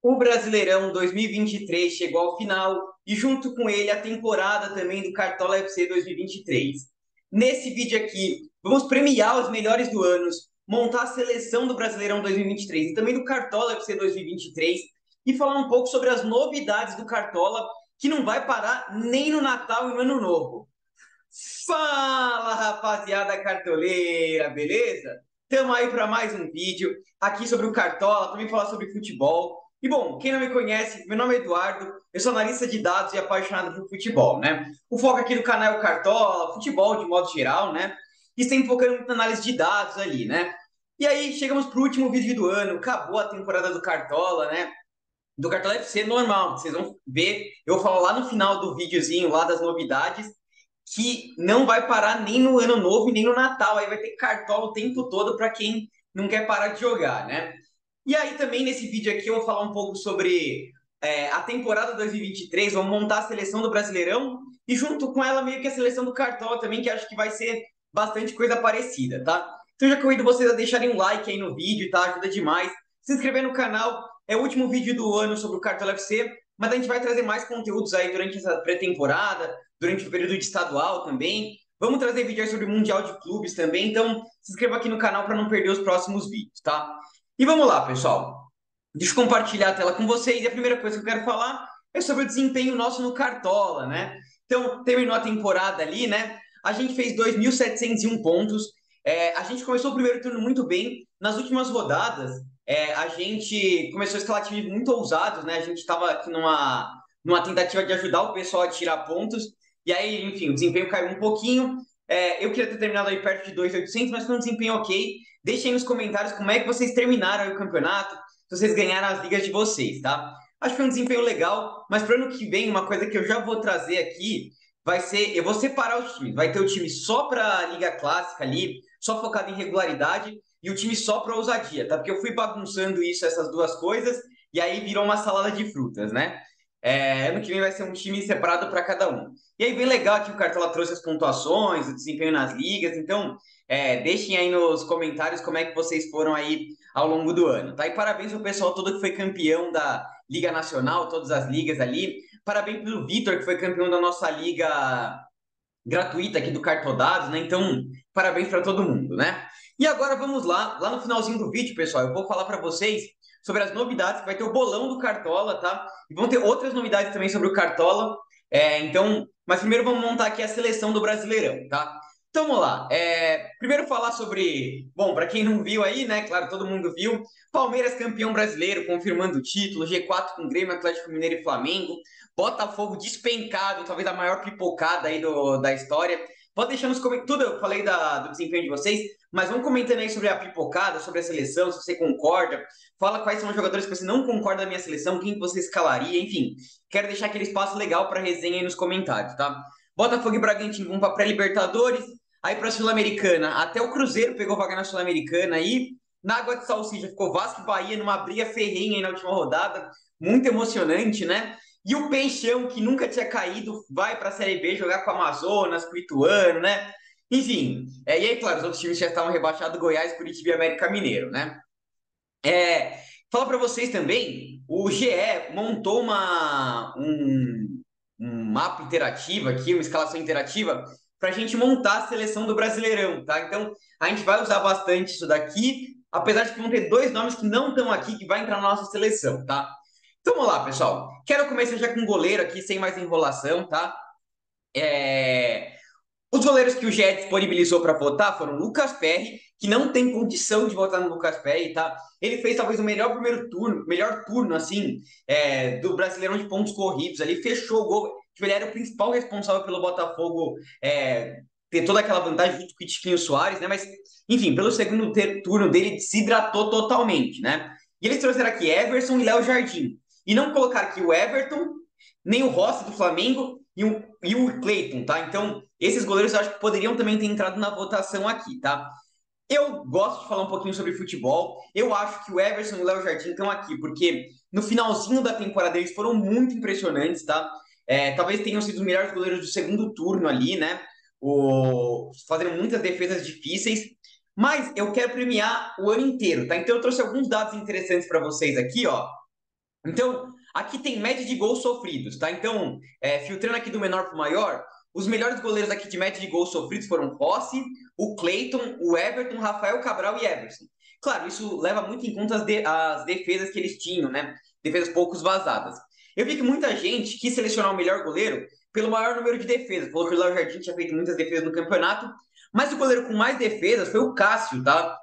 O Brasileirão 2023 chegou ao final e, junto com ele, a temporada também do Cartola FC 2023. Nesse vídeo aqui, vamos premiar os melhores do ano, montar a seleção do Brasileirão 2023 e também do Cartola FC 2023 e falar um pouco sobre as novidades do Cartola, que não vai parar nem no Natal e no Ano Novo. Fala, rapaziada cartoleira, beleza? Estamos aí para mais um vídeo aqui sobre o Cartola, também falar sobre futebol. E bom, quem não me conhece, meu nome é Eduardo, eu sou analista de dados e apaixonado por futebol, né? O foco aqui do canal é o Cartola, futebol de modo geral, né? E sempre focando muito na análise de dados ali, né? E aí, chegamos para o último vídeo do ano, acabou a temporada do Cartola, né? Do Cartola FC normal, vocês vão ver, eu vou falar lá no final do videozinho, lá das novidades, que não vai parar nem no Ano Novo e nem no Natal. Aí vai ter cartola o tempo todo para quem não quer parar de jogar, né? E aí também nesse vídeo aqui eu vou falar um pouco sobre a temporada 2023, vamos montar a seleção do Brasileirão e junto com ela meio que a seleção do Cartola também, que acho que vai ser bastante coisa parecida, tá? Então já convido vocês a deixarem um like aí no vídeo, tá? Ajuda demais. Se inscrever no canal, é o último vídeo do ano sobre o Cartola FC, mas a gente vai trazer mais conteúdos aí durante essa pré-temporada, durante o período de estadual também. Vamos trazer vídeo aí sobre o Mundial de Clubes também, então se inscreva aqui no canal para não perder os próximos vídeos, tá? E vamos lá, pessoal. Deixa eu compartilhar a tela com vocês. E a primeira coisa que eu quero falar é sobre o desempenho nosso no Cartola, né? Então, terminou a temporada ali, né? A gente fez 2.701 pontos. A gente começou o primeiro turno muito bem. Nas últimas rodadas, a gente começou a escalar times muito ousados, né? A gente estava aqui numa tentativa de ajudar o pessoal a tirar pontos. E aí, enfim, o desempenho caiu um pouquinho. Eu queria ter terminado aí perto de 2.800, mas foi um desempenho ok. Deixem aí nos comentários como é que vocês terminaram aí o campeonato, se vocês ganharam as ligas de vocês, tá? Acho que foi um desempenho legal, mas para o ano que vem, uma coisa que eu já vou trazer aqui vai ser, eu vou separar os times. Vai ter o time só para Liga Clássica ali, só focado em regularidade, e o time só para ousadia, tá? Porque eu fui bagunçando isso, essas duas coisas, e aí virou uma salada de frutas, né? Ano que vem vai ser um time separado para cada um. E aí, bem legal que o Cartola trouxe as pontuações, o desempenho nas ligas, então deixem aí nos comentários como é que vocês foram aí ao longo do ano, tá? E parabéns ao pessoal todo que foi campeão da Liga Nacional, todas as ligas ali. Parabéns pro Vitor, que foi campeão da nossa liga gratuita aqui do Cartodados, né? Então, parabéns para todo mundo, né? E agora vamos lá no finalzinho do vídeo, pessoal, eu vou falar para vocês sobre as novidades, que vai ter o bolão do Cartola, tá? E vão ter outras novidades também sobre o Cartola. Então, mas primeiro vamos montar aqui a seleção do Brasileirão, tá? Então vamos lá. Primeiro falar sobre, bom, para quem não viu aí, né? Claro, todo mundo viu. Palmeiras campeão brasileiro, confirmando o título, G4 com Grêmio, Atlético Mineiro e Flamengo. Botafogo despencado, talvez a maior pipocada aí da história. Pode deixar nos comentários. Tudo eu falei do desempenho de vocês, mas vamos comentando aí sobre a pipocada, sobre a seleção, se você concorda. Fala quais são os jogadores que você não concorda da minha seleção, quem você escalaria, enfim. Quero deixar aquele espaço legal para resenha aí nos comentários, tá? Botafogo e Bragantino vão para pré-Libertadores, aí para a Sul-Americana. Até o Cruzeiro pegou vaga na Sul-Americana aí. Na Água de Salsicha ficou Vasco e Bahia numa briga ferrenha aí na última rodada. Muito emocionante, né? E o Peixão, que nunca tinha caído, vai para a Série B jogar com o Amazonas, com o Ituano, né? Enfim, e aí, claro, os outros times já estavam rebaixados, Goiás, Curitiba e América Mineiro, né? Fala para vocês também, o GE montou um mapa interativo aqui, uma escalação interativa, para a gente montar a seleção do Brasileirão, tá? Então, a gente vai usar bastante isso daqui, apesar de que vão ter dois nomes que não estão aqui, que vai entrar na nossa seleção, tá? Então, vamos lá, pessoal. Quero começar já com o goleiro aqui, sem mais enrolação, tá? É... Os goleiros que o GE disponibilizou para votar foram Lucas Perry, que não tem condição de votar no Lucas Perry, tá? Ele fez talvez o melhor primeiro turno, melhor turno, assim, do Brasileirão de pontos corridos ali, fechou o gol. Tipo, ele era o principal responsável pelo Botafogo ter toda aquela vantagem junto com o Tiquinho Soares, né? Mas, enfim, pelo segundo turno dele, se hidratou totalmente, né? E eles trouxeram aqui Everson e Léo Jardim. E não colocaram aqui o Everton, nem o Rossi do Flamengo e o Cleiton, tá? Então, esses goleiros eu acho que poderiam também ter entrado na votação aqui, tá? Eu gosto de falar um pouquinho sobre futebol. Eu acho que o Everson e o Léo Jardim estão aqui, porque no finalzinho da temporada eles foram muito impressionantes, tá? Talvez tenham sido os melhores goleiros do segundo turno ali, né? Fazendo muitas defesas difíceis. Mas eu quero premiar o ano inteiro, tá? Então eu trouxe alguns dados interessantes para vocês aqui, ó. Então, aqui tem média de gols sofridos, tá? Então, filtrando aqui do menor para o maior, os melhores goleiros aqui de média de gols sofridos foram Rossi, o Cleiton, o Everton, Rafael Cabral e Everson. Claro, isso leva muito em conta as defesas que eles tinham, né? Defesas poucos vazadas. Eu vi que muita gente quis selecionar o melhor goleiro pelo maior número de defesas. Falou que o Léo Jardim tinha feito muitas defesas no campeonato, mas o goleiro com mais defesas foi o Cássio, tá?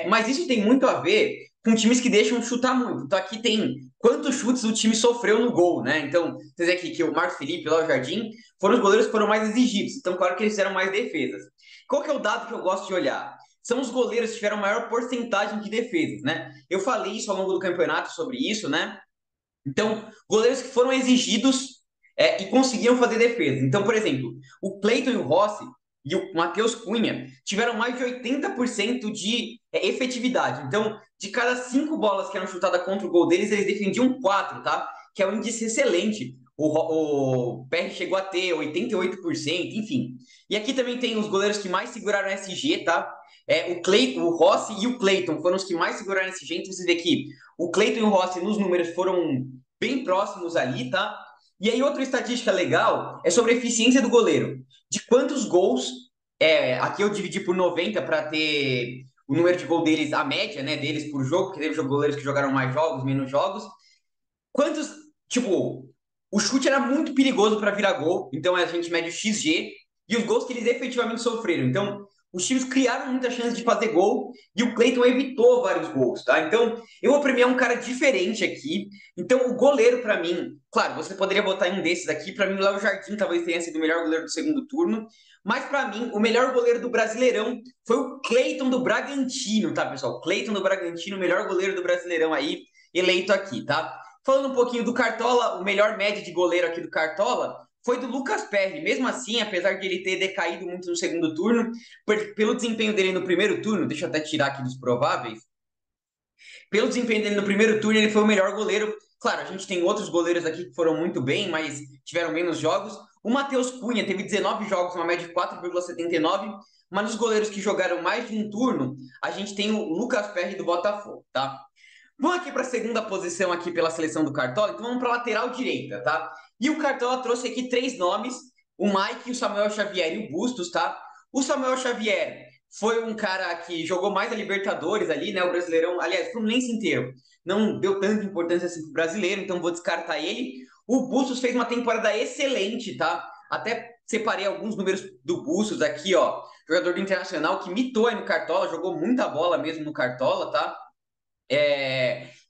Mas isso tem muito a ver com times que deixam chutar muito. Então aqui tem quantos chutes o time sofreu no gol, né? Então, você vê aqui que o Marcos Felipe e o Léo Jardim foram os goleiros que foram mais exigidos. Então, claro que eles fizeram mais defesas. Qual que é o dado que eu gosto de olhar? São os goleiros que tiveram maior porcentagem de defesas, né? Eu falei isso ao longo do campeonato sobre isso, né? Então, goleiros que foram exigidos e conseguiam fazer defesa. Então, por exemplo, o Cleiton e o Rossi e o Matheus Cunha tiveram mais de 80% de efetividade. Então, de cada 5 bolas que eram chutadas contra o gol deles, eles defendiam 4, tá? Que é um índice excelente. O PR chegou a ter 88%, enfim. E aqui também tem os goleiros que mais seguraram SG, tá? O Rossi e o Cleiton foram os que mais seguraram SG. Então, você vê que o Cleiton e o Rossi nos números foram bem próximos ali, tá? E aí, outra estatística legal é sobre a eficiência do goleiro. De quantos gols, aqui eu dividi por 90 para ter o número de gol deles, a média, né, deles por jogo, porque teve goleiros que jogaram mais jogos, menos jogos. Quantos, tipo, o chute era muito perigoso para virar gol, então a gente mede o XG e os gols que eles efetivamente sofreram. Então, os times criaram muita chance de fazer gol e o Cleiton evitou vários gols, tá? Então, eu vou premiar um cara diferente aqui. Então, o goleiro, para mim, claro, você poderia botar em um desses aqui. Para mim, o Léo Jardim talvez tenha sido o melhor goleiro do segundo turno. Mas, para mim, o melhor goleiro do Brasileirão foi o Cleiton do Bragantino, tá, pessoal? Cleiton do Bragantino, o melhor goleiro do Brasileirão aí, eleito aqui, tá? Falando um pouquinho do Cartola, o melhor média de goleiro aqui do Cartola foi do Lucas Perry. Mesmo assim, apesar de ele ter decaído muito no segundo turno, pelo desempenho dele no primeiro turno, deixa eu até tirar aqui dos prováveis, pelo desempenho dele no primeiro turno, ele foi o melhor goleiro. Claro, a gente tem outros goleiros aqui que foram muito bem, mas tiveram menos jogos. O Matheus Cunha teve 19 jogos, uma média de 4,79, mas nos goleiros que jogaram mais de um turno, a gente tem o Lucas Perry do Botafogo, tá? Vamos aqui para a segunda posição aqui pela seleção do Cartola, então vamos para a lateral direita, tá? E o Cartola trouxe aqui 3 nomes, o Mike, o Samuel Xavier e o Bustos, tá? O Samuel Xavier foi um cara que jogou mais a Libertadores ali, né? O Brasileirão, aliás, o Fluminense inteiro. Não deu tanta importância assim pro brasileiro, então vou descartar ele. O Bustos fez uma temporada excelente, tá? Até separei alguns números do Bustos aqui, ó. Jogador do Internacional que mitou aí no Cartola, jogou muita bola mesmo no Cartola, tá?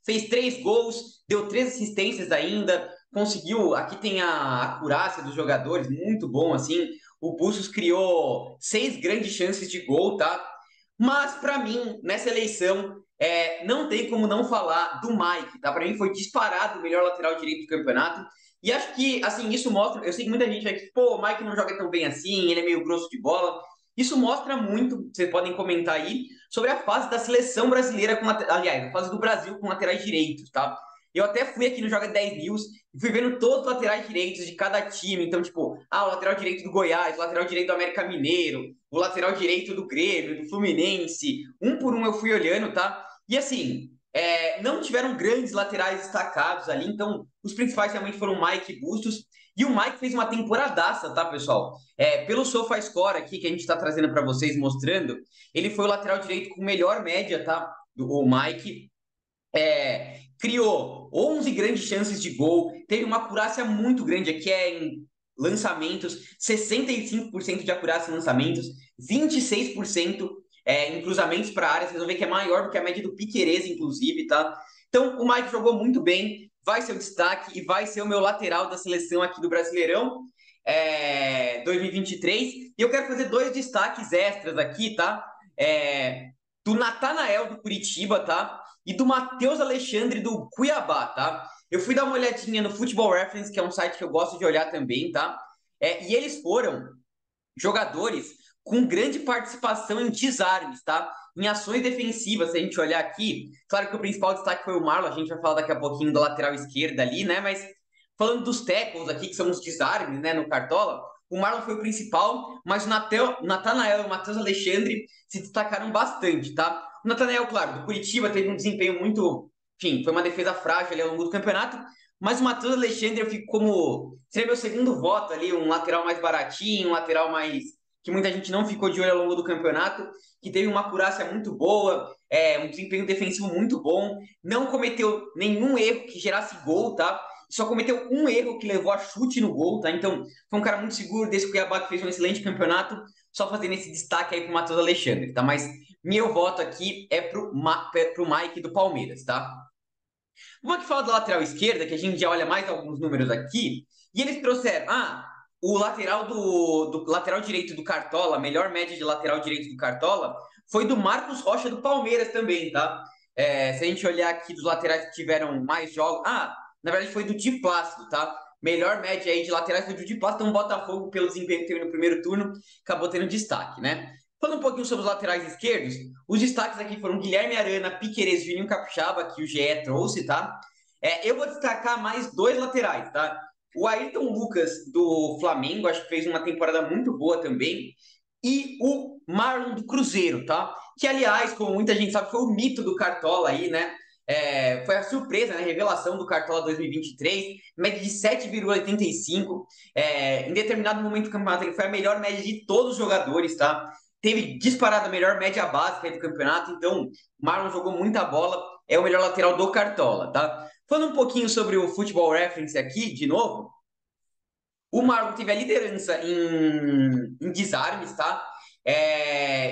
Fez 3 gols, deu 3 assistências ainda, conseguiu. Aqui tem a acurácia dos jogadores, muito bom assim. O Bustos criou 6 grandes chances de gol, tá? Mas para mim, nessa eleição, não tem como não falar do Mike, tá? Para mim foi disparado o melhor lateral direito do campeonato. E acho que, assim, isso mostra. Eu sei que muita gente vai que, pô, o Mike não joga tão bem assim, ele é meio grosso de bola. Isso mostra muito, vocês podem comentar aí, sobre a fase da seleção brasileira, aliás, a fase do Brasil com laterais direitos, tá? Eu até fui aqui no Joga 10 News e fui vendo todos os laterais direitos de cada time. Então, tipo, o lateral direito do Goiás, o lateral direito do América Mineiro, o lateral direito do Grêmio, do Fluminense. Um por um eu fui olhando, tá? E assim, não tiveram grandes laterais destacados ali. Então, os principais realmente foram o Mike e Bustos. E o Mike fez uma temporadaça, tá, pessoal? Pelo SofaScore aqui que a gente está trazendo para vocês, mostrando, ele foi o lateral direito com melhor média, tá? O Mike. Criou 11 grandes chances de gol, teve uma acurácia muito grande aqui, em lançamentos, 65% de acurácia em lançamentos, 26% em cruzamentos para a área, vocês vão ver que é maior do que a média do Piquerez, inclusive, tá? Então, o Mike jogou muito bem, vai ser o destaque e vai ser o meu lateral da seleção aqui do Brasileirão 2023. E eu quero fazer 2 destaques extras aqui, tá? Do Natanael do Curitiba, tá? E do Matheus Alexandre do Cuiabá, tá? Eu fui dar uma olhadinha no Football Reference, que é um site que eu gosto de olhar também, tá? E eles foram jogadores com grande participação em desarmes, tá? Em ações defensivas, se a gente olhar aqui, claro que o principal destaque foi o Marlon, a gente vai falar daqui a pouquinho da lateral esquerda ali, né? Mas falando dos tackles aqui, que são os desarmes, né, no Cartola, o Marlon foi o principal, mas o Natanael e o Matheus Alexandre se destacaram bastante, tá? O Natanael, claro, do Curitiba teve um desempenho muito enfim, foi uma defesa frágil ali ao longo do campeonato. Mas o Matheus Alexandre eu fico como... Seria meu segundo voto ali, um lateral mais baratinho, um lateral mais... que muita gente não ficou de olho ao longo do campeonato, que teve uma acurácia muito boa, um desempenho defensivo muito bom, não cometeu nenhum erro que gerasse gol, tá? Só cometeu um erro que levou a chute no gol, tá? Então, foi um cara muito seguro desse Cuiabá que fez um excelente campeonato, só fazendo esse destaque aí pro Matheus Alexandre, tá? Mas meu voto aqui é pro Mike do Palmeiras, tá? Vamos aqui falar da lateral esquerda, que a gente já olha mais alguns números aqui, e eles trouxeram, o lateral do lateral direito do Cartola, a melhor média de lateral direito do Cartola, foi do Marcos Rocha do Palmeiras também, tá? Se a gente olhar aqui dos laterais que tiveram mais jogos, na verdade foi do Di Plácido, tá? Melhor média aí de laterais foi do Di Plácido, então o Botafogo, pelo desempenho que teve no primeiro turno, acabou tendo destaque, né? Falando um pouquinho sobre os laterais esquerdos, os destaques aqui foram Guilherme Arana, Piquerez, Juninho Capixaba, que o GE trouxe, tá? Eu vou destacar mais dois laterais, tá? O Ayrton Lucas, do Flamengo, acho que fez uma temporada muito boa também. E o Marlon do Cruzeiro, tá? Que, aliás, como muita gente sabe, foi o mito do Cartola aí, né? Foi a surpresa, né? A revelação do Cartola 2023, média de 7,85. Em determinado momento do campeonato, ele foi a melhor média de todos os jogadores, tá? Teve disparado a melhor média básica do campeonato, então o Marlon jogou muita bola, é o melhor lateral do Cartola, tá? Falando um pouquinho sobre o Football Reference aqui, de novo, o Marlon teve a liderança em desarmes, tá?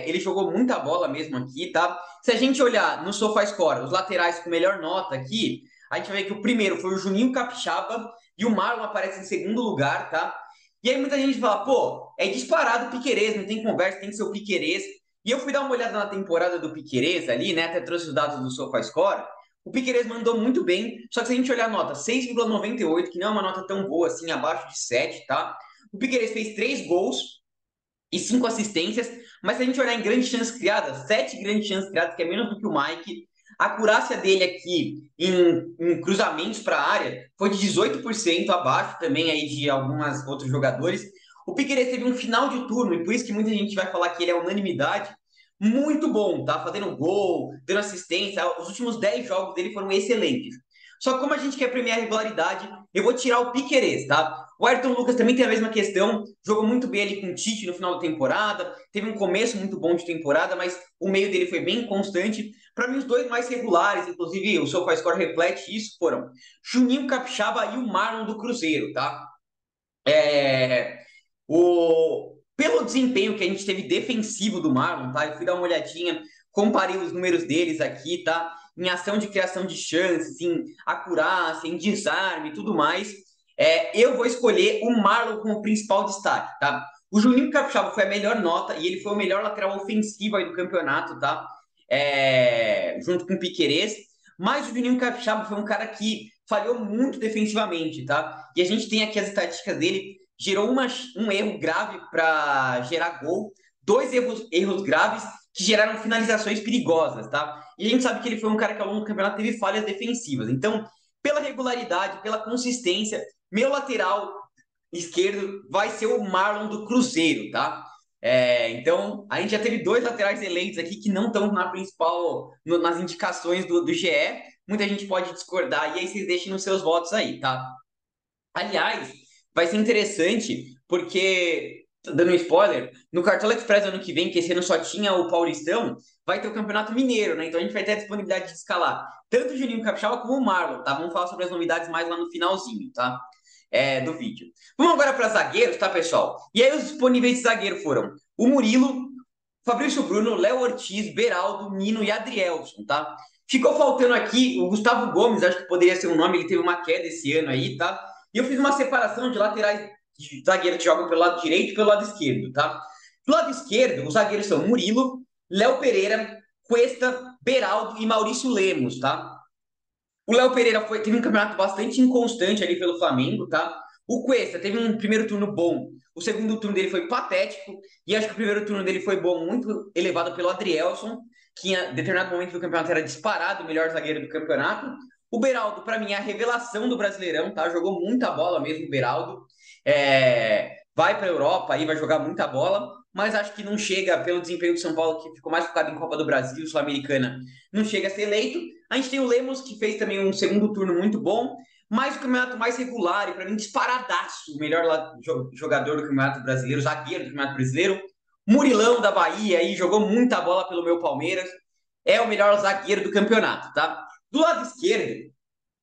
Ele jogou muita bola mesmo aqui, tá? Se a gente olhar no SofaScore, os laterais com melhor nota aqui, a gente vai ver que o primeiro foi o Juninho Capixaba e o Marlon aparece em segundo lugar, tá? E aí muita gente fala, pô, é disparado o Piquerez, não tem conversa, tem que ser o Piquerez. E eu fui dar uma olhada na temporada do Piquerez ali, né? Até trouxe os dados do SofaScore. O Piquerez mandou muito bem, só que se a gente olhar a nota 6,98, que não é uma nota tão boa assim, abaixo de 7, tá? O Piquerez fez 3 gols e 5 assistências, mas se a gente olhar em grandes chances criadas, 7 grandes chances criadas, que é menos do que o Mike. A acurácia dele aqui em cruzamentos para a área foi de 18%, abaixo também aí de alguns outros jogadores. O Piquerez teve um final de turno, e por isso que muita gente vai falar que ele é unanimidade, muito bom, tá? Fazendo gol, dando assistência. Os últimos 10 jogos dele foram excelentes. Só que como a gente quer premiar a regularidade, eu vou tirar o Piquerez, tá? O Ayrton Lucas também tem a mesma questão, jogou muito bem ali com o Tite no final da temporada, teve um começo muito bom de temporada, mas o meio dele foi bem constante. Para mim, os dois mais regulares, inclusive o SofaScore reflete isso, foram Juninho Capixaba e o Marlon do Cruzeiro, tá? Pelo desempenho que a gente teve defensivo do Marlon, tá? Eu fui dar uma olhadinha, comparei os números deles aqui, tá? Em ação de criação de chances, em acurácia, em desarme e tudo mais. Eu vou escolher o Marlon como principal destaque, tá? O Juninho Capixaba foi a melhor nota e ele foi o melhor lateral ofensivo aí do campeonato, tá? Junto com o Piquerez. Mas o Juninho Capixaba foi um cara que falhou muito defensivamente, tá? E a gente tem aqui as estatísticas dele, gerou um erro grave para gerar gol, dois erros graves que geraram finalizações perigosas, tá? E a gente sabe que ele foi um cara que ao longo do campeonato teve falhas defensivas. Então, pela regularidade, pela consistência, meu lateral esquerdo vai ser o Marlon do Cruzeiro, tá? Então, a gente já teve dois laterais eleitos aqui que não estão na principal, nas indicações do GE. Muita gente pode discordar, e aí vocês deixem nos seus votos aí, tá? Aliás, vai ser interessante, porque, dando um spoiler, no Cartola Express ano que vem, que esse ano só tinha o Paulistão, vai ter o Campeonato Mineiro, né? Então a gente vai ter a disponibilidade de escalar tanto o Juninho Capixaba como o Marlon, tá? Vamos falar sobre as novidades mais lá no finalzinho, tá? Do vídeo. Vamos agora para zagueiros, tá, pessoal? E aí os disponíveis de zagueiro foram o Murilo, Fabrício Bruno, Léo Ortiz, Beraldo, Nino e Adrielson, tá? Ficou faltando aqui o Gustavo Gomes, acho que poderia ser um nome, ele teve uma queda esse ano aí, tá? E eu fiz uma separação de laterais de zagueiro que jogam pelo lado direito e pelo lado esquerdo, tá? Do lado esquerdo, os zagueiros são Murilo, Léo Pereira, Cuesta, Beraldo e Maurício Lemos, tá? O Léo Pereira teve um campeonato bastante inconstante ali pelo Flamengo, tá? O Cuesta teve um primeiro turno bom, o segundo turno dele foi patético, e acho que o primeiro turno dele foi bom, muito elevado pelo Adrielson, que em determinado momento do campeonato era disparado o melhor zagueiro do campeonato. O Beraldo, para mim, é a revelação do Brasileirão, tá? Jogou muita bola mesmo o Beraldo. Vai para a Europa aí, vai jogar muita bola. mas acho que não chega, pelo desempenho do São Paulo, que ficou mais focado em Copa do Brasil, Sul-Americana, não chega a ser eleito. A gente tem o Lemos, que fez também um segundo turno muito bom, mas o campeonato mais regular, e para mim disparadaço, o melhor jogador do Campeonato Brasileiro, zagueiro do Campeonato Brasileiro, Murilão da Bahia, aí jogou muita bola pelo meu Palmeiras, é o melhor zagueiro do campeonato, tá? Do lado esquerdo,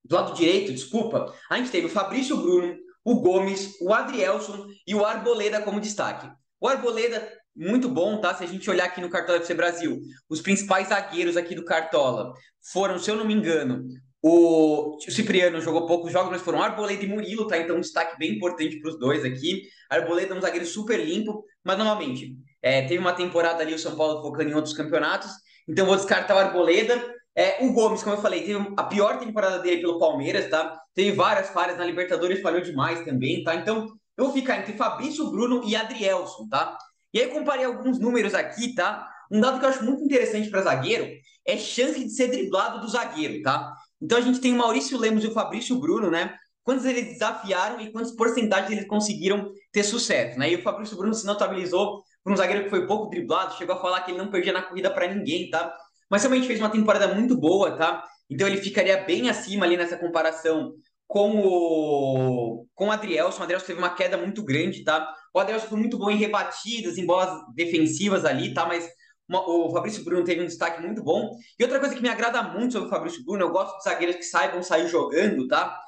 do lado direito, desculpa, a gente teve o Fabrício Bruno, o Gomes, o Adrielson e o Arboleda como destaque. O Arboleda, muito bom, tá? Se a gente olhar aqui no Cartola FC Brasil, os principais zagueiros aqui do Cartola foram, se eu não me engano, o Cipriano jogou poucos jogos, mas foram Arboleda e Murilo, tá? Então, um destaque bem importante para os dois aqui. Arboleda é um zagueiro super limpo, mas novamente, teve uma temporada ali o São Paulo focando em outros campeonatos, então vou descartar o Arboleda. O Gomes, como eu falei, teve a pior temporada dele pelo Palmeiras, tá? Teve várias falhas na Libertadores, falhou demais também, tá? Então, eu vou ficar entre Fabrício Bruno e Adrielson, tá? E aí eu comparei alguns números aqui, tá? Um dado que eu acho muito interessante para zagueiro é chance de ser driblado do zagueiro, tá? Então a gente tem o Maurício Lemos e o Fabrício Bruno, né? Quantos eles desafiaram e quantas porcentagens eles conseguiram ter sucesso, né? E o Fabrício Bruno se notabilizou por um zagueiro que foi pouco driblado, chegou a falar que ele não perdia na corrida para ninguém, tá? Mas realmente fez uma temporada muito boa, tá? Então ele ficaria bem acima ali nessa comparação com o Adrielson. O Adrielson teve uma queda muito grande, tá? O Adrielson foi muito bom em rebatidas, em bolas defensivas ali, tá? Mas o Fabrício Bruno teve um destaque muito bom. E outra coisa que me agrada muito sobre o Fabrício Bruno, eu gosto de zagueiros que saibam sair jogando, tá?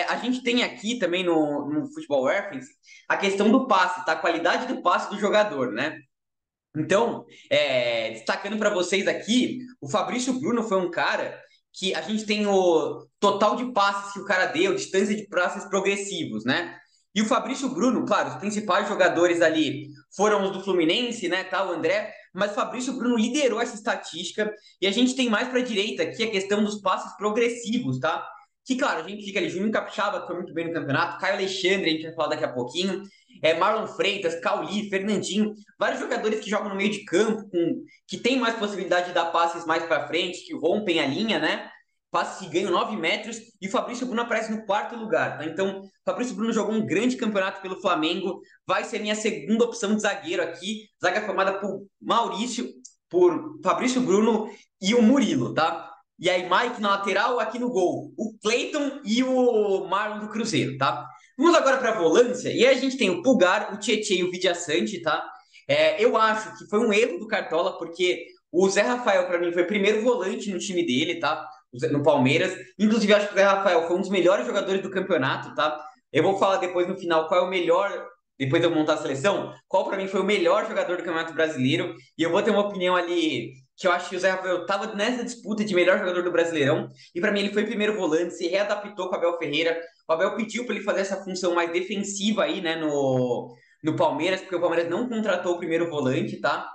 A gente tem aqui também no Futebol Reference a questão do passe, tá? A qualidade do passe do jogador, né? Então, destacando para vocês aqui, o Fabrício Bruno foi um cara que a gente tem o total de passes que o cara deu, distância de passes progressivos, né? E o Fabrício Bruno, claro, os principais jogadores ali foram os do Fluminense, né, tal, o André, mas o Fabrício Bruno liderou essa estatística e a gente tem mais para a direita aqui a questão dos passes progressivos, tá? Que, claro, a gente fica ali, Juninho Capixaba, que foi muito bem no campeonato, Caio Alexandre, a gente vai falar daqui a pouquinho, Marlon Freitas, Cauli, Fernandinho, vários jogadores que jogam no meio de campo, que tem mais possibilidade de dar passes mais para frente, que rompem a linha, né? Passes que ganham 9 metros, e o Fabrício Bruno aparece no quarto lugar, tá? Então, o Fabrício Bruno jogou um grande campeonato pelo Flamengo, vai ser minha segunda opção de zagueiro aqui, zaga formada por Fabrício Bruno e o Murilo, tá? E aí, Mike na lateral, aqui no gol, o Cleiton e o Marlon do Cruzeiro, tá? Vamos agora para a volância, e aí a gente tem o Pulgar, o Tietê e o Vidia Sante, tá? Eu acho que foi um erro do Cartola, porque o Zé Rafael, para mim, foi o primeiro volante no time dele, tá? No Palmeiras. Inclusive, acho que o Zé Rafael foi um dos melhores jogadores do campeonato, tá? Eu vou falar depois no final qual é o melhor, depois de eu montar a seleção, qual para mim foi o melhor jogador do Campeonato Brasileiro, e eu vou ter uma opinião ali que eu acho que o Zé Rafael estava nessa disputa de melhor jogador do Brasileirão, e para mim ele foi primeiro volante, se readaptou com o Abel Ferreira. O Abel pediu para ele fazer essa função mais defensiva aí, né, no Palmeiras, porque o Palmeiras não contratou o primeiro volante, tá?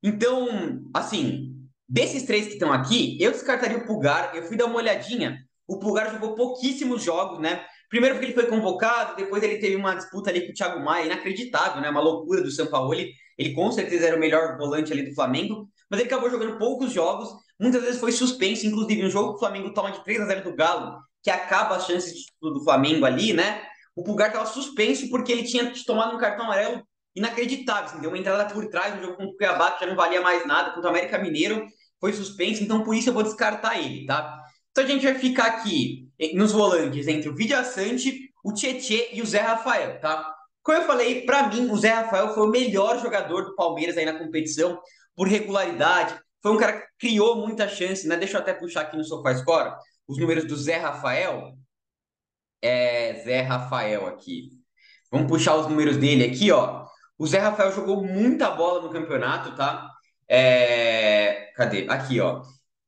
Então, assim, desses três que estão aqui, eu descartaria o Pulgar. Eu fui dar uma olhadinha. O Pulgar jogou pouquíssimos jogos, né? Primeiro porque ele foi convocado, depois ele teve uma disputa ali com o Thiago Maia, inacreditável, né? Uma loucura do Sampaoli. Ele com certeza era o melhor volante ali do Flamengo, mas ele acabou jogando poucos jogos, muitas vezes foi suspenso, inclusive no jogo que o Flamengo toma de 3-0 do Galo, que acaba as chances de título do Flamengo ali, né? O Pulgar estava suspenso porque ele tinha tomado um cartão amarelo inacreditável, assim, deu uma entrada por trás no jogo contra o Cuiabá, que já não valia mais nada, contra o América Mineiro, foi suspenso, então por isso eu vou descartar ele, tá? Então a gente vai ficar aqui nos volantes entre o Vidia Sante, o Tietê e o Zé Rafael, tá? Como eu falei, para mim, o Zé Rafael foi o melhor jogador do Palmeiras aí na competição, por regularidade, foi um cara que criou muita chance, né? Deixa eu até puxar aqui no SofaScore os números do Zé Rafael. Zé Rafael aqui. Vamos puxar os números dele aqui, ó. O Zé Rafael jogou muita bola no campeonato, tá? Cadê? Aqui, ó.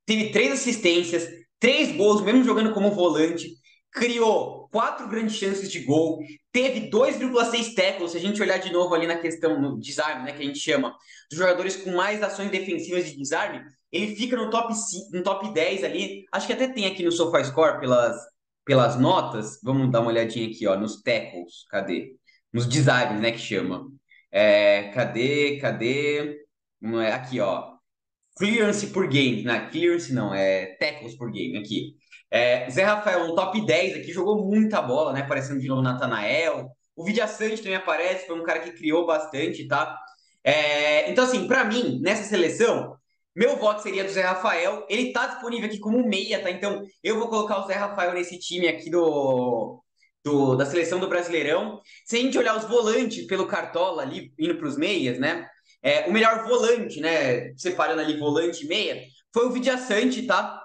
Teve 3 assistências, 3 gols, mesmo jogando como volante. Criou 4 grandes chances de gol. Teve 2,6 tackles. Se a gente olhar de novo ali na questão no desarme, né, que a gente chama dos jogadores com mais ações defensivas de desarme, ele fica no top 5, no top 10 ali. Acho que até tem aqui no SofaScore pelas notas. Vamos dar uma olhadinha aqui, ó, nos tackles. Cadê? Nos desarmes, né, que chama. Cadê? Não é aqui, ó. Clearance por game, né? Clearance não, tackles por game aqui. Zé Rafael, no top 10 aqui, jogou muita bola, né? Parecendo de novo Natanael, O Vidiaçante também aparece, foi um cara que criou bastante, tá? Então, assim, para mim, nessa seleção, meu voto seria do Zé Rafael. Ele tá disponível aqui como meia, tá? Então, eu vou colocar o Zé Rafael nesse time aqui da seleção do Brasileirão. Se a gente olhar os volantes pelo Cartola ali, indo para os meias, né? O melhor volante, né? Separando ali volante e meia, foi o Vidiaçante, tá?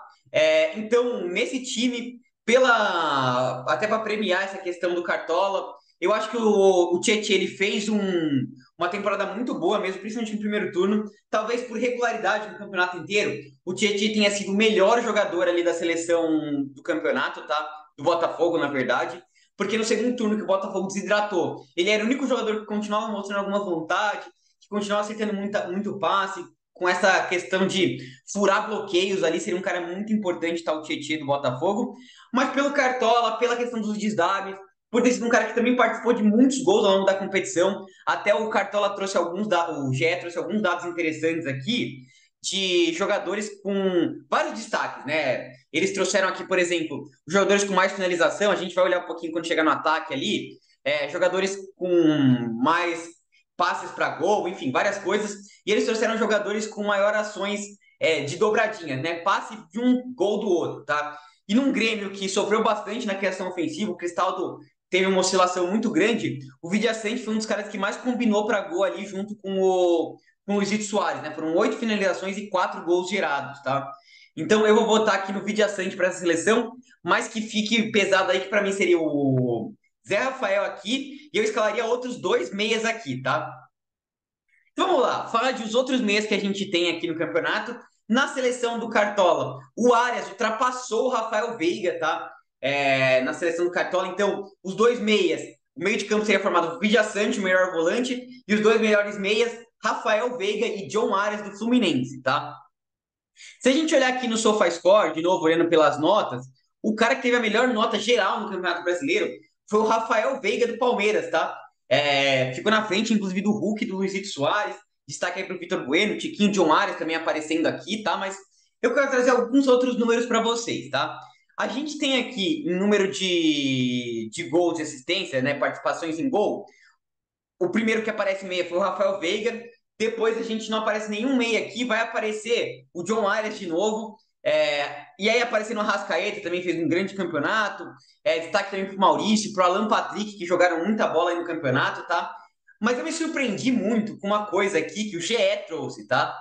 Então, nesse time, até para premiar essa questão do Cartola, eu acho que o Tietchan ele fez uma temporada muito boa mesmo, principalmente no primeiro turno. Talvez por regularidade no campeonato inteiro, o Tietchan tenha sido o melhor jogador ali da seleção do campeonato, tá? Do Botafogo, na verdade. Porque no segundo turno que o Botafogo desidratou, ele era o único jogador que continuava mostrando alguma vontade, que continuava acertando muito passe, com essa questão de furar bloqueios ali, seria um cara muito importante, tá, o Tietchan do Botafogo. Mas pelo Cartola, pela questão dos desarmes, por ter sido um cara que também participou de muitos gols ao longo da competição. Até o Cartola trouxe alguns dados, o GE trouxe alguns dados interessantes aqui de jogadores com vários destaques, né? Eles trouxeram aqui, por exemplo, os jogadores com mais finalização, a gente vai olhar um pouquinho quando chegar no ataque ali, jogadores com mais passes para gol, enfim, várias coisas. E eles trouxeram jogadores com maior ações de dobradinhas, né? Passe de um gol do outro, tá? E num Grêmio que sofreu bastante na questão ofensiva, o Cristaldo teve uma oscilação muito grande, o Vidiaçante foi um dos caras que mais combinou para gol ali junto com o Luizito Soares, né? Foram 8 finalizações e 4 gols gerados, tá? Então eu vou votar aqui no Vidiaçante para essa seleção, mas que fique pesado aí, que para mim seria o Zé Rafael aqui, e eu escalaria outros dois meias aqui, tá? Então vamos lá, falar de os outros meias que a gente tem aqui no campeonato. Na seleção do Cartola, o Arias ultrapassou o Rafael Veiga, tá? Na seleção do Cartola, então os dois meias, o meio de campo seria formado por Vidia Sante, o melhor volante, e os dois melhores meias, Rafael Veiga e John Arias do Fluminense, tá? Se a gente olhar aqui no SofaScore, de novo olhando pelas notas, o cara que teve a melhor nota geral no Campeonato Brasileiro foi o Rafael Veiga do Palmeiras, tá? Ficou na frente, inclusive, do Hulk e do Luizito Soares. Destaque aí para o Vitor Bueno, Tiquinho John Arias também aparecendo aqui, tá? Mas eu quero trazer alguns outros números para vocês, tá? A gente tem aqui em número de gols e assistência, né? Participações em gol. O primeiro que aparece meia foi o Rafael Veiga. Depois a gente não aparece nenhum meia aqui. Vai aparecer o John Arias de novo. E aí aparecendo o Arrascaeta, também fez um grande campeonato. Destaque também para o Maurício, para o Alan Patrick, que jogaram muita bola aí no campeonato, tá? Mas eu me surpreendi muito com uma coisa aqui que o GE trouxe, tá?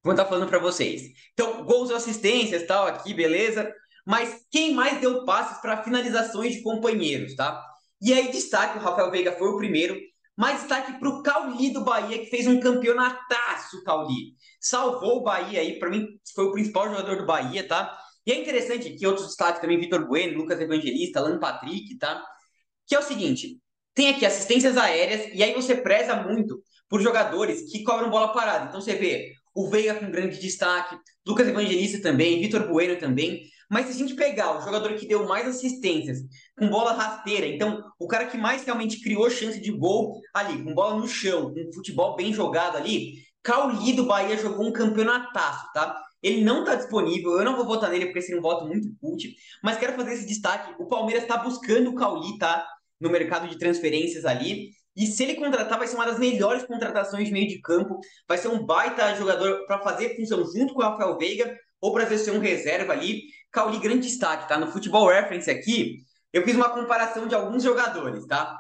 Vou estar falando para vocês. Então, gols ou assistências, tal, aqui, beleza? Mas quem mais deu passes para finalizações de companheiros, tá? E aí, destaque, o Rafael Veiga foi o primeiro, mas destaque para o Cauli do Bahia, que fez um campeonataço, Cauli. Salvou o Bahia aí, para mim, foi o principal jogador do Bahia, tá? E é interessante que outros destaques também, Vitor Bueno, Lucas Evangelista, Alan Patrick, tá? Que é o seguinte, tem aqui assistências aéreas, e aí você preza muito por jogadores que cobram bola parada. Então você vê o Veiga com grande destaque, Lucas Evangelista também, Vitor Bueno também. Mas se a gente pegar o jogador que deu mais assistências com bola rasteira, então o cara que mais realmente criou chance de gol ali, com bola no chão, com futebol bem jogado ali, Cauli do Bahia jogou um campeonataço, tá? Ele não tá disponível, eu não vou votar nele porque seria um voto muito cult, mas quero fazer esse destaque. O Palmeiras está buscando o Cauli, tá? No mercado de transferências ali. E se ele contratar, vai ser uma das melhores contratações de meio de campo. Vai ser um baita jogador para fazer função junto com o Rafael Veiga ou para ser um reserva ali. Cauli, grande destaque, tá? No Futebol Reference aqui, eu fiz uma comparação de alguns jogadores, tá?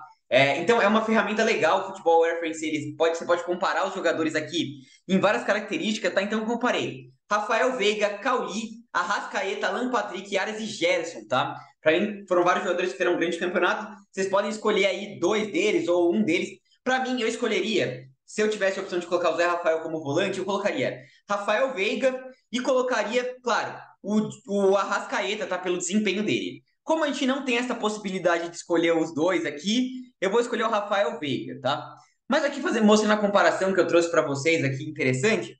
Então é uma ferramenta legal, o Futebol Reference, você pode comparar os jogadores aqui em várias características, tá? Então eu comparei Rafael Veiga, Cauli, Arrascaeta, Alan Patrick, Arias e Gerson, tá? Para mim, foram vários jogadores que fizeram um grande campeonato. Vocês podem escolher aí dois deles ou um deles. Para mim, eu escolheria, se eu tivesse a opção de colocar o Zé Rafael como volante, eu colocaria Rafael Veiga e colocaria, claro, o Arrascaeta, tá? Pelo desempenho dele. Como a gente não tem essa possibilidade de escolher os dois aqui, eu vou escolher o Rafael Veiga, tá? Mas aqui mostrando a comparação que eu trouxe para vocês aqui, interessante.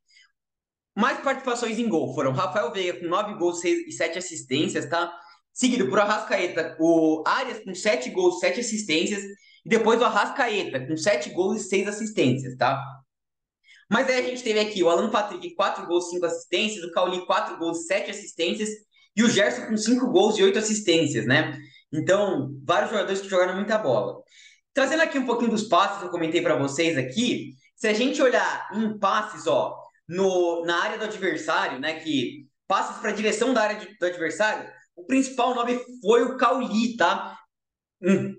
Mais participações em gol foram Rafael Veiga com 9 gols e 7 assistências, tá? Seguido por Arrascaeta, o Arias com 7 gols e 7 assistências. E depois o Arrascaeta com 7 gols e 6 assistências, tá? Mas aí a gente teve aqui o Alan Patrick, 4 gols e 5 assistências, o Cauli, 4 gols e 7 assistências, e o Gerson com 5 gols e 8 assistências, né? Então, vários jogadores que jogaram muita bola. Trazendo aqui um pouquinho dos passes que eu comentei para vocês aqui, se a gente olhar em passes, ó, na área do adversário, né, que passes para a direção da área do adversário, o principal nome foi o Cauli, tá?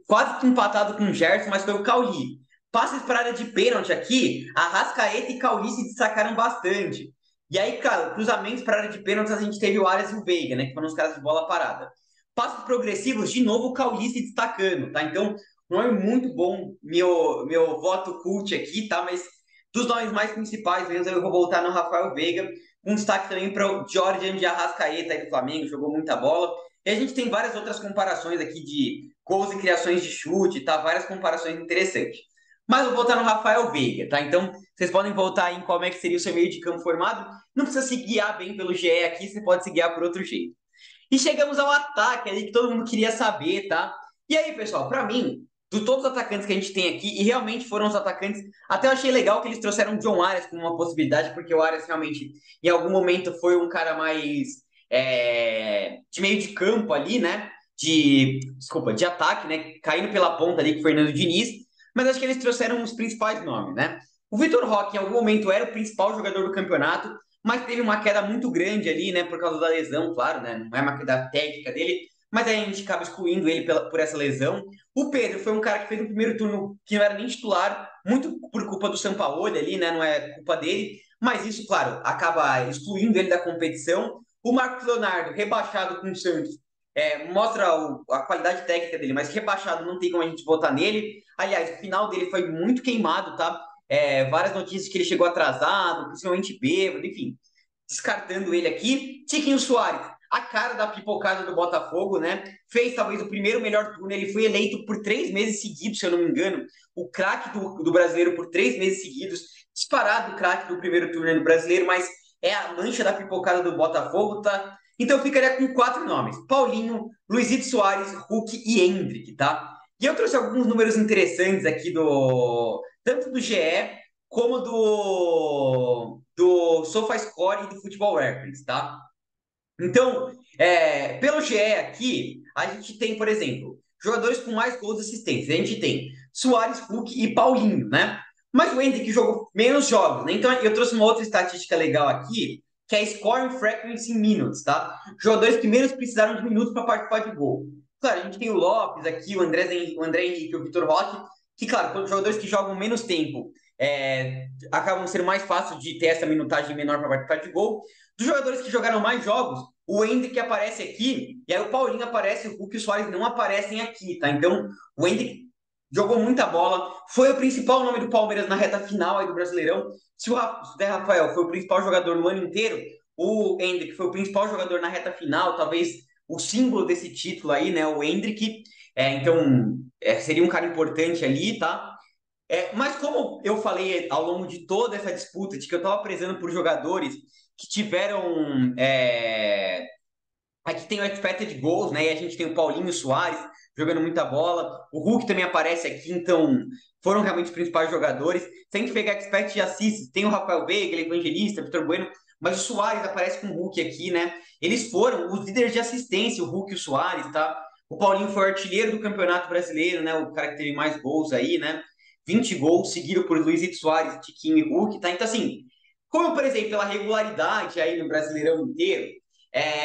Quase que empatado com o Gerson, mas foi o Cauli. Passes para a área de pênalti aqui, Arrascaeta e Cauli se destacaram bastante. E aí, cara, cruzamentos para a área de pênalti, a gente teve o Arias e o Veiga, né, que foram os caras de bola parada. Passos progressivos, de novo o Cauli se destacando, tá? Então, não é muito bom meu voto cult aqui, tá? Mas dos nomes mais principais mesmo, eu vou voltar no Rafael Veiga, um destaque também para o Jordan de Arrascaeta aí do Flamengo, jogou muita bola. E a gente tem várias outras comparações aqui de gols e criações de chute, tá? Várias comparações interessantes. Mas eu vou voltar no Rafael Veiga, tá? Então, vocês podem voltar em como é que seria o seu meio de campo formado. Não precisa se guiar bem pelo GE aqui, você pode se guiar por outro jeito. E chegamos ao ataque ali que todo mundo queria saber, tá? E aí, pessoal, para mim, de todos os atacantes que a gente tem aqui, e realmente foram os atacantes, até eu achei legal que eles trouxeram o John Arias como uma possibilidade, porque o Arias realmente, em algum momento, foi um cara mais de meio de campo ali, né? Desculpa, de ataque, né? Caindo pela ponta ali com o Fernando Diniz, mas acho que eles trouxeram os principais nomes, né? O Vitor Roque, em algum momento, era o principal jogador do campeonato, mas teve uma queda muito grande ali, né, por causa da lesão, claro, né, não é uma queda técnica dele, mas aí a gente acaba excluindo ele por essa lesão. O Pedro foi um cara que fez o primeiro turno que não era nem titular, muito por culpa do Sampaoli ali, né, não é culpa dele, mas isso, claro, acaba excluindo ele da competição. O Marcos Leonardo, rebaixado com o Santos, mostra a qualidade técnica dele, mas rebaixado não tem como a gente votar nele. Aliás, o final dele foi muito queimado, tá? Várias notícias que ele chegou atrasado, principalmente bêbado, enfim. Descartando ele aqui. Tiquinho Soares, a cara da pipocada do Botafogo, né? Fez talvez o primeiro melhor turno. Ele foi eleito por 3 meses seguidos, se eu não me engano, o craque do brasileiro por 3 meses seguidos. Disparado o craque do primeiro turno do brasileiro, mas é a mancha da pipocada do Botafogo, tá? Então eu ficaria com 4 nomes: Paulinho, Luizito Soares, Hulk e Hendrick, tá? E eu trouxe alguns números interessantes aqui tanto do GE como do SofaScore e do Futebol Reference, tá? Então, pelo GE aqui, a gente tem, por exemplo, jogadores com mais gols e assistências. A gente tem Soares, Hulk e Paulinho, né? Mas o Hendrick jogou menos jogos, né? Então, eu trouxe uma outra estatística legal aqui, que é Scoring Frequency in Minutes, tá? Jogadores que menos precisaram de minutos para participar de gol. Claro, a gente tem o Lopes aqui, o André Henrique e o Vitor Roque, que, claro, quando jogadores que jogam menos tempo acabam sendo mais fácil de ter essa minutagem menor para participar de gol. Dos jogadores que jogaram mais jogos, o Hendrick aparece aqui, e aí o Paulinho aparece, o Hulk e o Soares não aparecem aqui, tá? Então, o Hendrick jogou muita bola, foi o principal nome do Palmeiras na reta final aí do Brasileirão. Se o Zé Rafael foi o principal jogador no ano inteiro, o Hendrick foi o principal jogador na reta final, talvez o símbolo desse título aí, né? O Hendrick. Então, seria um cara importante ali, tá? Mas como eu falei ao longo de toda essa disputa, de que eu estava prezando por jogadores que tiveram. Aqui tem o expected goals, né? E a gente tem o Paulinho Soares jogando muita bola. O Hulk também aparece aqui, então foram realmente os principais jogadores. Se a gente pegar expected assists, tem o Rafael Veiga, ele é Evangelista, Vitor Bueno, mas o Soares aparece com o Hulk aqui, né? Eles foram os líderes de assistência, o Hulk e o Soares, tá? O Paulinho foi o artilheiro do Campeonato Brasileiro, né? O cara que teve mais gols aí, né? 20 gols, seguido por Luizito Soares, Tiquinho e Hulk, tá? Então, assim, como, por exemplo, pela regularidade aí no Brasileirão inteiro,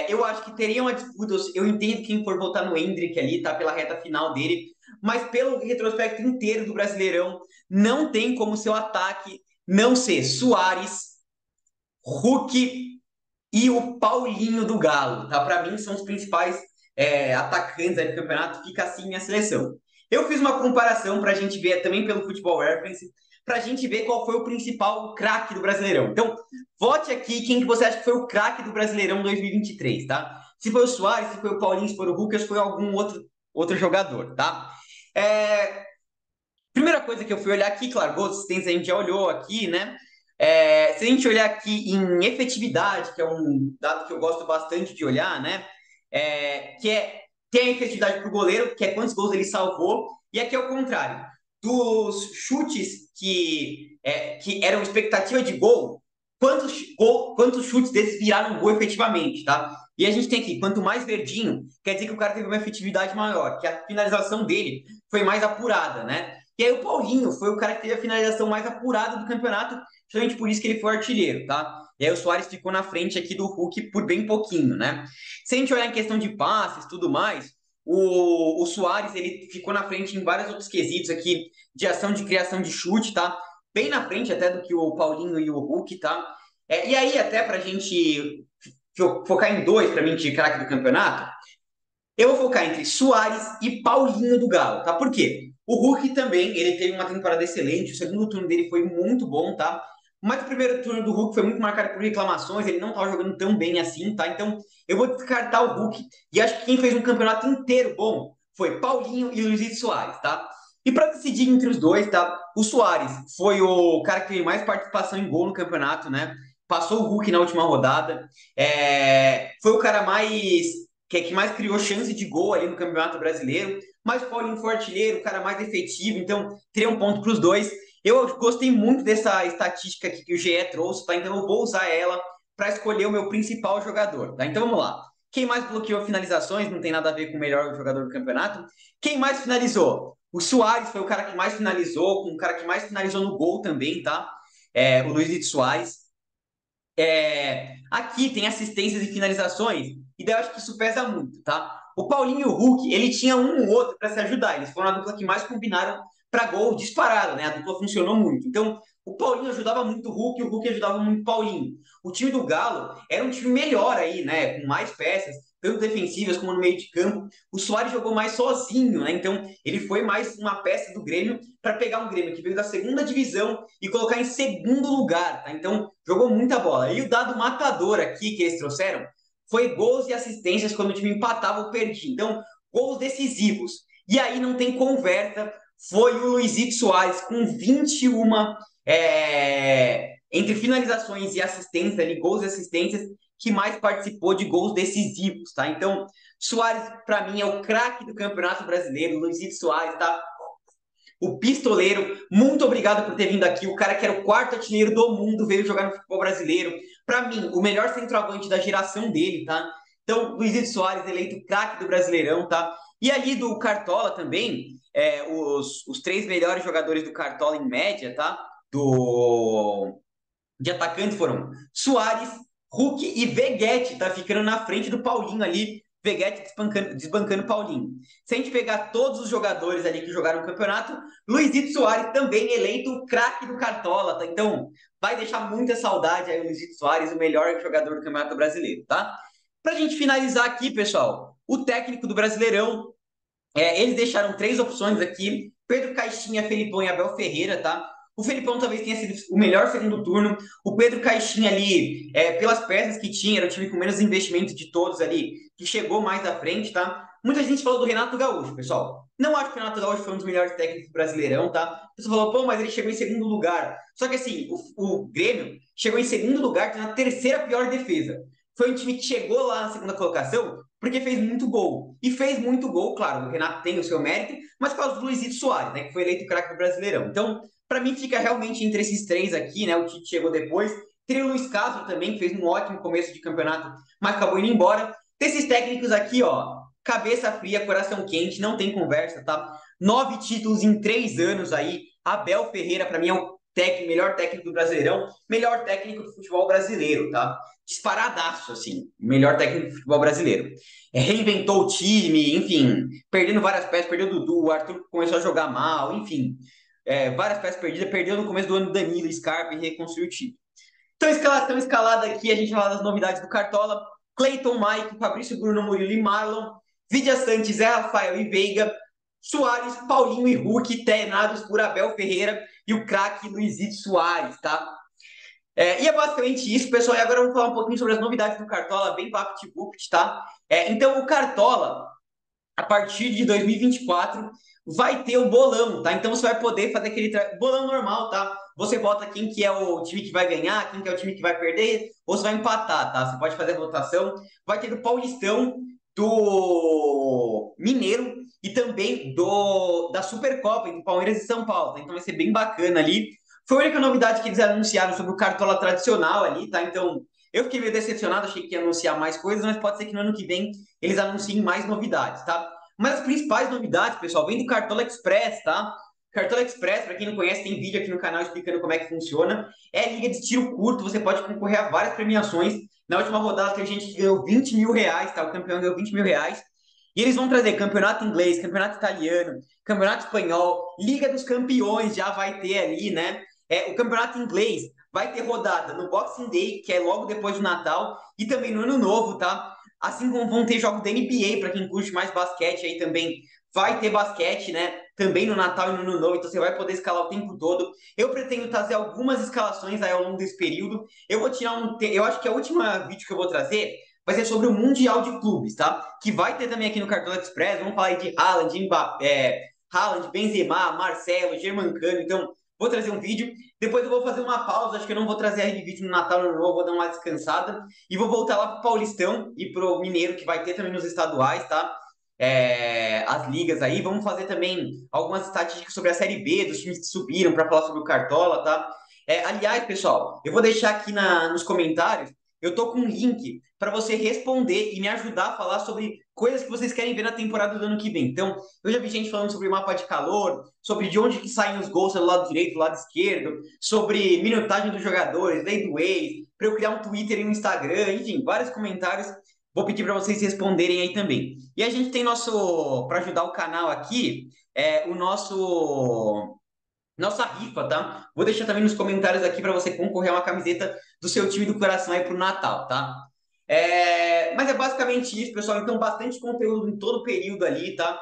eu acho que teria uma disputa. Eu entendo quem for votar no Hendrick ali, tá? Pela reta final dele, mas pelo retrospecto inteiro do Brasileirão, não tem como seu ataque não ser Soares, Hulk e o Paulinho do Galo, tá? Para mim, são os principais atacantes aí do campeonato. Fica assim minha seleção. Eu fiz uma comparação para a gente ver também pelo Futebol Reference, para a gente ver qual foi o principal craque do Brasileirão. Então, vote aqui quem que você acha que foi o craque do Brasileirão 2023, tá? Se foi o Soares, se foi o Paulinho, se foi o Hulk, se foi algum outro jogador, tá? Primeira coisa que eu fui olhar aqui, claro, gol de assistência a gente já olhou aqui, né? Se a gente olhar aqui em efetividade, que é um dado que eu gosto bastante de olhar, né? Tem a efetividade para o goleiro, que é quantos gols ele salvou, e aqui é o contrário. Dos chutes que eram expectativa de gol, quantos chutes desses viraram gol efetivamente, tá? E a gente tem aqui, quanto mais verdinho, quer dizer que o cara teve uma efetividade maior, que a finalização dele foi mais apurada, né? E aí o Paulinho foi o cara que teve a finalização mais apurada do campeonato, justamente por isso que ele foi artilheiro, tá? E aí o Suárez ficou na frente aqui do Hulk por bem pouquinho, né? Se a gente olhar em questão de passes e tudo mais, o Suárez ele ficou na frente em vários outros quesitos aqui de ação de criação de chute, tá? Bem na frente até do que o Paulinho e o Hulk, tá? E aí, até pra gente focar em dois, pra mim, de craque do campeonato, eu vou focar entre Suárez e Paulinho do Galo, tá? Por quê? O Hulk também, ele teve uma temporada excelente, o segundo turno dele foi muito bom, tá? Mas o primeiro turno do Hulk foi muito marcado por reclamações, ele não estava jogando tão bem assim, tá? Então, eu vou descartar o Hulk e acho que quem fez um campeonato inteiro bom foi Paulinho e Luizito Soares, tá? E para decidir entre os dois, tá? O Soares foi o cara que teve mais participação em gol no campeonato, né? Passou o Hulk na última rodada. Foi o cara que mais criou chance de gol ali no Campeonato Brasileiro. Mas o Paulinho foi artilheiro, o cara mais efetivo, então teria um ponto para os dois. Eu gostei muito dessa estatística aqui que o GE trouxe, tá? Então eu vou usar ela para escolher o meu principal jogador, tá? Então vamos lá. Quem mais bloqueou finalizações, não tem nada a ver com o melhor jogador do campeonato. Quem mais finalizou? O Suárez foi o cara que mais finalizou, o cara que mais finalizou no gol também, tá? O Luizito Soares. Aqui tem assistências e finalizações, e daí eu acho que isso pesa muito, tá? O Paulinho e o Hulk, ele tinha um ou outro para se ajudar, eles foram a dupla que mais combinaram para gol disparado, né? A dupla funcionou muito. Então, o Paulinho ajudava muito o Hulk ajudava muito o Paulinho. O time do Galo era um time melhor aí, né? Com mais peças, tanto defensivas como no meio de campo. O Suárez jogou mais sozinho, né? Então, ele foi mais uma peça do Grêmio para pegar um Grêmio que veio da segunda divisão e colocar em segundo lugar, tá? Então, jogou muita bola. E o dado matador aqui que eles trouxeram foi gols e assistências quando o time empatava ou perdia. Então, gols decisivos. E aí não tem conversa. Foi o Luizito Soares com 21 entre finalizações e assistências, ali, gols e assistências, que mais participou de gols decisivos, tá? Então, Soares, para mim, é o craque do Campeonato Brasileiro. Luizito Soares, tá? O pistoleiro, muito obrigado por ter vindo aqui. O cara que era o quarto artilheiro do mundo veio jogar no futebol brasileiro. Para mim, o melhor centroavante da geração dele, tá? Então, Luizito Soares, eleito craque do Brasileirão, tá? E ali do Cartola também, os três melhores jogadores do Cartola em média, tá? De atacantes foram Soares, Hulk e Veguete, tá ficando na frente do Paulinho ali, Veguete desbancando Paulinho. Se a gente pegar todos os jogadores ali que jogaram o campeonato, Luizito Soares também eleito o craque do Cartola, tá? Então, vai deixar muita saudade aí o Luizito Soares, o melhor jogador do Campeonato Brasileiro, tá? Pra gente finalizar aqui, pessoal, o técnico do Brasileirão, eles deixaram três opções aqui, Pedro Caixinha, Felipão e Abel Ferreira, tá? O Felipão talvez tenha sido o melhor segundo turno. O Pedro Caixinha ali, pelas peças que tinha, era o time com menos investimento de todos ali, que chegou mais à frente, tá? Muita gente falou do Renato Gaúcho, pessoal. Não acho que o Renato Gaúcho foi um dos melhores técnicos do Brasileirão, tá? O pessoal falou, pô, mas ele chegou em segundo lugar. Só que assim, o Grêmio chegou em segundo lugar, na terceira pior defesa. Foi um time que chegou lá na segunda colocação porque fez muito gol. E fez muito gol, claro, o Renato tem o seu mérito, mas por causa do Luizito Soares, né, que foi eleito craque do Brasileirão. Então, para mim, fica realmente entre esses três aqui, né? O Tite chegou depois. Teria o Luiz Castro também, que fez um ótimo começo de campeonato, mas acabou indo embora. Desses técnicos aqui, ó, cabeça fria, coração quente, não tem conversa, tá? 9 títulos em 3 anos aí. Abel Ferreira, para mim, é o melhor técnico do Brasileirão, melhor técnico do futebol brasileiro, tá? Disparadaço, assim, melhor técnico do futebol brasileiro. Reinventou o time, enfim, perdendo várias peças, perdeu o Dudu, o Arthur começou a jogar mal, enfim, várias peças perdidas, perdeu no começo do ano Danilo, Scarpa e reconstruiu o time. Então, escalação escalada aqui, a gente fala das novidades do Cartola, Cleiton, Mike, Fabrício, Bruno, Murilo e Marlon, Vidia Santos, Zé Rafael e Veiga, Soares, Paulinho e Hulk, treinados por Abel Ferreira e o craque Luizito Soares, tá? E é basicamente isso, pessoal. E agora eu vou falar um pouquinho sobre as novidades do Cartola, bem vapt-vupt, tá? Então, o Cartola, a partir de 2024, vai ter o bolão, tá? Então, você vai poder fazer aquele bolão normal, tá? Você vota quem que é o time que vai ganhar, quem que é o time que vai perder, ou você vai empatar, tá? Você pode fazer a votação. Vai ter do Paulistão, do Mineiro e também da Supercopa entre Palmeiras e São Paulo, tá? Então, vai ser bem bacana ali. Foi a única novidade que eles anunciaram sobre o Cartola tradicional ali, tá? Então, eu fiquei meio decepcionado, achei que ia anunciar mais coisas, mas pode ser que no ano que vem eles anunciem mais novidades, tá? Mas as principais novidades, pessoal, vem do Cartola Express, tá? Cartola Express, para quem não conhece, tem vídeo aqui no canal explicando como é que funciona. É liga de tiro curto, você pode concorrer a várias premiações. Na última rodada teve gente que ganhou 20 mil reais, tá? O campeão ganhou 20 mil reais. E eles vão trazer campeonato inglês, campeonato italiano, campeonato espanhol, Liga dos Campeões já vai ter ali, né? O campeonato inglês vai ter rodada no Boxing Day, que é logo depois do Natal, e também no Ano Novo, tá? Assim como vão ter jogos da NBA, para quem curte mais basquete aí também, vai ter basquete, né? Também no Natal e no Ano Novo, então você vai poder escalar o tempo todo. Eu pretendo trazer algumas escalações aí ao longo desse período. Eu vou tirar eu acho que a última vídeo que eu vou trazer vai ser sobre o Mundial de Clubes, tá? Que vai ter também aqui no Cartola Express. Vamos falar aí de Haaland, Mbappé, Haaland, Benzema, Marcelo, Germancano. Então, vou trazer um vídeo. Depois eu vou fazer uma pausa. Acho que eu não vou trazer aí de vídeo no Natal, no Ano Novo. Vou dar uma descansada. E vou voltar lá pro Paulistão e pro Mineiro, que vai ter também nos estaduais, tá? As ligas aí. Vamos fazer também algumas estatísticas sobre a Série B, dos times que subiram, para falar sobre o Cartola, tá? Aliás, pessoal, eu vou deixar aqui nos comentários. Eu tô com um link para você responder e me ajudar a falar sobre coisas que vocês querem ver na temporada do ano que vem. Então, eu já vi gente falando sobre mapa de calor, sobre de onde que saem os gols do lado direito, do lado esquerdo, sobre minutagem dos jogadores, lei do ex, para eu criar um Twitter e um Instagram, enfim, vários comentários. Vou pedir para vocês responderem aí também. E a gente tem para ajudar o canal aqui, o nossa rifa, tá? Vou deixar também nos comentários aqui para você concorrer a uma camiseta do seu time do coração aí pro Natal, tá? Mas é basicamente isso, pessoal. Então, bastante conteúdo em todo o período ali, tá?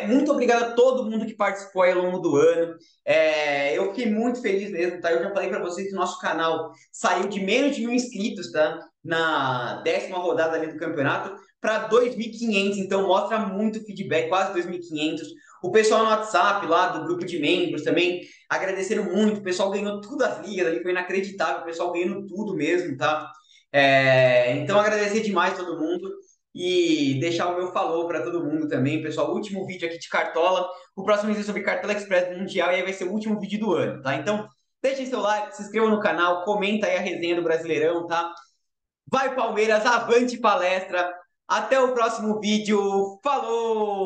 Muito obrigado a todo mundo que participou aí ao longo do ano. Eu fiquei muito feliz mesmo, tá? Eu já falei para vocês que o nosso canal saiu de menos de 1.000 inscritos, tá? Na 10ª rodada ali do campeonato para 2.500. Então, mostra muito feedback, quase 2.500. O pessoal no WhatsApp lá do grupo de membros também agradeceram muito. O pessoal ganhou tudo as ligas ali, foi inacreditável. O pessoal ganhando tudo mesmo, tá? Então, agradecer demais todo mundo e deixar o meu falou para todo mundo também, pessoal. Último vídeo aqui de Cartola. O próximo vídeo é sobre Cartola Express Mundial e aí vai ser o último vídeo do ano, tá? Então, deixem seu like, se inscreva no canal, comenta aí a resenha do Brasileirão, tá? Vai Palmeiras, avante palestra. Até o próximo vídeo. Falou!